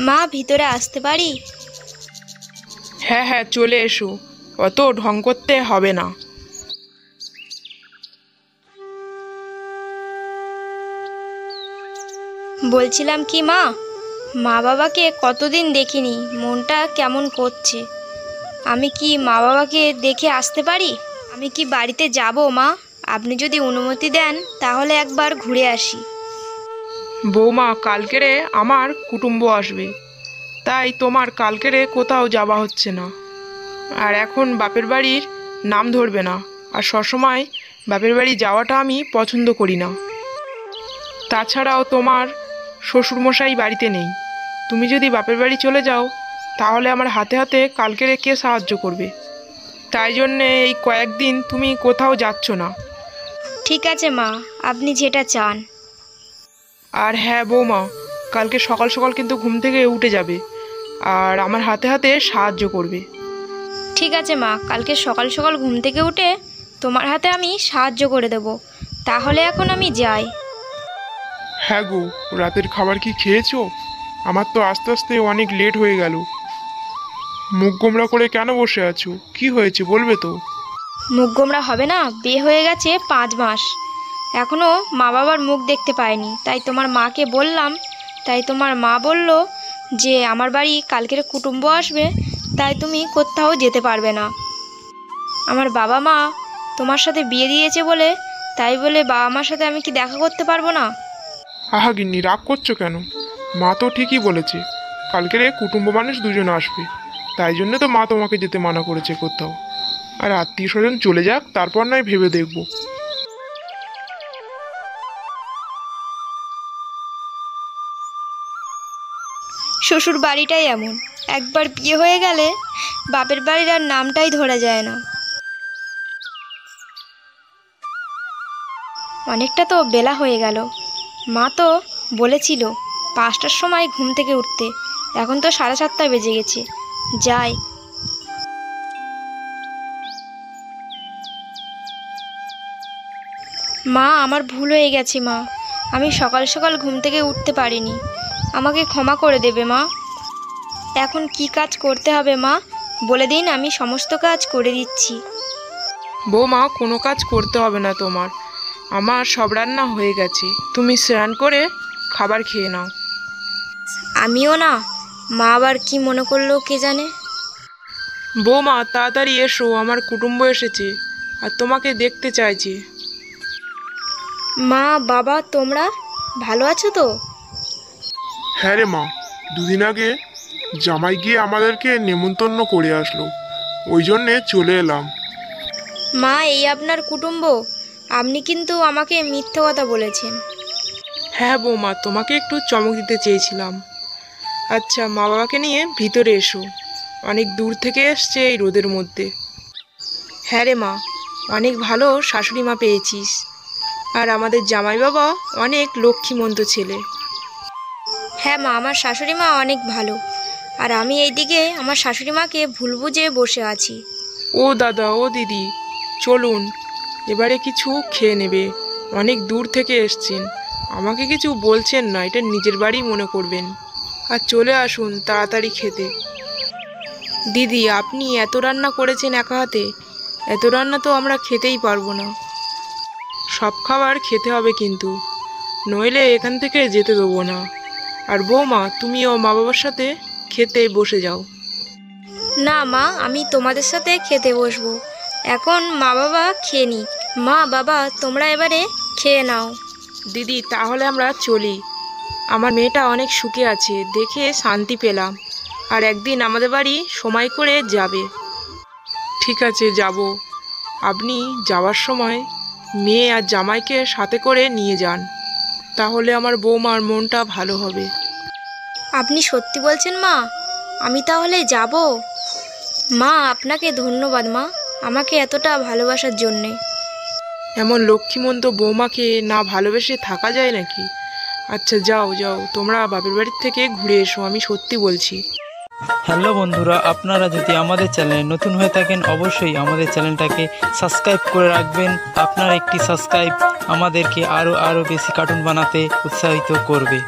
মা, ভিতরে আসতে পারি? হ্যাঁ হ্যাঁ, চলে এসো, অত ঢং করতে হবে না। বলছিলাম কি মা, মা বাবাকে কতদিন দেখিনি, মনটা কেমন করছে। আমি কি মা বাবাকে দেখে আসতে পারি? আমি কি বাড়িতে যাব মা? আপনি যদি অনুমতি দেন তাহলে একবার ঘুরে আসি। বৌমা, কালকেরে আমার কুটুম্ব আসবে, তাই তোমার কালকেরে কোথাও যাওয়া হচ্ছে না। আর এখন বাপের বাড়ির নাম ধরবে না, আর সবসময় বাপের বাড়ি যাওয়াটা আমি পছন্দ করি না। তাছাড়াও তোমার শ্বশুরমশাই বাড়িতে নেই, তুমি যদি বাপের বাড়ি চলে যাও তাহলে আমার হাতে হাতে কালকেরে কে সাহায্য করবে? তাই জন্যে এই কয়েকদিন তুমি কোথাও যাচ্ছ না। ঠিক আছে মা, আপনি যেটা চান। আর হ্যাঁ বৌমা, কালকে সকাল সকাল কিন্তু ঘুম থেকে উঠে যাবে আর আমার হাতে হাতে সাহায্য করবে। ঠিক আছে মা, কালকে সকাল সকাল ঘুম থেকে উঠে তোমার হাতে আমি সাহায্য করে দেব। তাহলে এখন আমি যাই। হ্যাঁ গো, রাতের খাবার কি খেয়েছো? আমার তো আস্তে আস্তে অনেক লেট হয়ে গেল। মুখ গোমড়া করে কেন বসে আছো? কি হয়েছে বলবে তো? মুখ গোমড়া হবে না? বিয়ে হয়ে গেছে 5 মাস, এখনও মা বাবার মুখ দেখতে পাইনি। তাই তোমার মাকে বললাম, তাই তোমার মা বলল যে আমার বাড়ি কালকের কুটুম্ব আসবে, তাই তুমি কোথাও যেতে পারবে না। আমার বাবা মা তোমার সাথে বিয়ে দিয়েছে বলে, তাই বলে বাবা মার সাথে আমি কি দেখা করতে পারবো না? আহা গিন্নি, রাগ করছো কেন? মা তো ঠিকই বলেছে, কালকের কুটুম্ব মানুষ দুজন আসবে, তাই জন্য তো মা তোমাকে যেতে মানা করেছে কোথাও। আর আত্মীয় স্বজন চলে যাক, তারপর নয় ভেবে দেখবো। শ্বশুর বাড়িটাই এমন, একবার বিয়ে হয়ে গেলে বাপের বাড়ির আর নামটাই ধরা যায় না। অনেকটা তো বেলা হয়ে গেল। মা তো বলেছিল 5টার সময় ঘুম থেকে উঠতে, এখন তো 7:30 বেজে গেছে। যাই। মা, আমার ভুল হয়ে গেছে মা, আমি সকাল সকাল ঘুম থেকে উঠতে পারিনি, আমাকে ক্ষমা করে দেবে মা। এখন কি কাজ করতে হবে মা বলে দিন, আমি সমস্ত কাজ করে দিচ্ছি। বৌমা, কোনো কাজ করতে হবে না তোমার, আমার সব রান্না হয়ে গেছে, তুমি স্নান করে খাবার খেয়ে নাও। আমিও না, মা আবার কি মনে করলো কে জানে। বৌমা, তাড়াতাড়ি এসো, আমার কুটুম্ব এসেছে আর তোমাকে দেখতে চাইছে। মা, বাবা, তোমরা ভালো আছো তো? হ্যাঁ রে মা, দুদিন আগে জামাই গিয়ে আমাদেরকে নেমন্তন্ন করে আসলো, ওই জন্যে চলে এলাম। মা, এই আপনার কুটুম্ব? আপনি কিন্তু আমাকে মিথ্যে কথা বলেছেন। হ্যাঁ বৌমা, তোমাকে একটু চমক দিতে চেয়েছিলাম। আচ্ছা, মা বাবাকে নিয়ে ভিতরে এসো, অনেক দূর থেকে এসছে এই রোদের মধ্যে। হ্যাঁ রে মা, অনেক ভালো শাশুড়ি মা পেয়েছিস, আর আমাদের জামাই বাবা অনেক লক্ষ্মীমন্ত ছেলে। হ্যাঁ মা, আমার শাশুড়ি মা অনেক ভালো, আর আমি এইদিকে আমার শাশুড়ি মাকে ভুল বুঝে বসে আছি। ও দাদা, ও দিদি, চলুন, এবারে কিছু খেয়ে নেবে, অনেক দূর থেকে এসছেন, আমাকে কিছু বলছেন না, এটা নিজের বাড়ি মনে করবেন, আর চলে আসুন তাড়াতাড়ি খেতে। দিদি, আপনি এত রান্না করেছেন একা হাতে, এত রান্না তো আমরা খেতেই পারবো না, সব খাবার খেতে হবে কিন্তু, নইলে এখান থেকে যেতে দেবো না। আর বৌমা, তুমিও মা বাবার সাথে খেতে বসে যাও। না মা, আমি তোমাদের সাথে খেতে বসবো, এখন মা বাবা খেয়ে নিক। মা বাবা, তোমরা এবারে খেয়ে নাও। দিদি, তাহলে আমরা চলি, আমার মেয়েটা অনেক সুখে আছে, দেখে শান্তি পেলাম, আর একদিন আমাদের বাড়ি সময় করে যাবে। ঠিক আছে, যাব, আপনি যাওয়ার সময় মেয়ে আর জামাইকে সাথে করে নিয়ে যান, তাহলে আমার বৌমার মনটা ভালো হবে। আপনি সত্যি বলছেন মা? আমি তাহলে যাব। মা, আপনাকে ধন্যবাদ মা, আমাকে এতটা ভালোবাসার জন্যে। এমন লক্ষ্মীমন্ত বৌমাকে না ভালোবেসে থাকা যায় নাকি? আচ্ছা, যাও যাও, তোমরা বাপের বাড়ির থেকে ঘুরে এসো, আমি সত্যি বলছি। হ্যালো বন্ধুরা, আপনারা যদি আমাদের চ্যানেলে নতুন হয়ে থাকেন অবশ্যই আমাদের চ্যানেলটাকে সাবস্ক্রাইব করে রাখবেন। আপনার একটি সাবস্ক্রাইব আমাদেরকে আরও বেশি কার্টুন বানাতে উৎসাহিত করবে।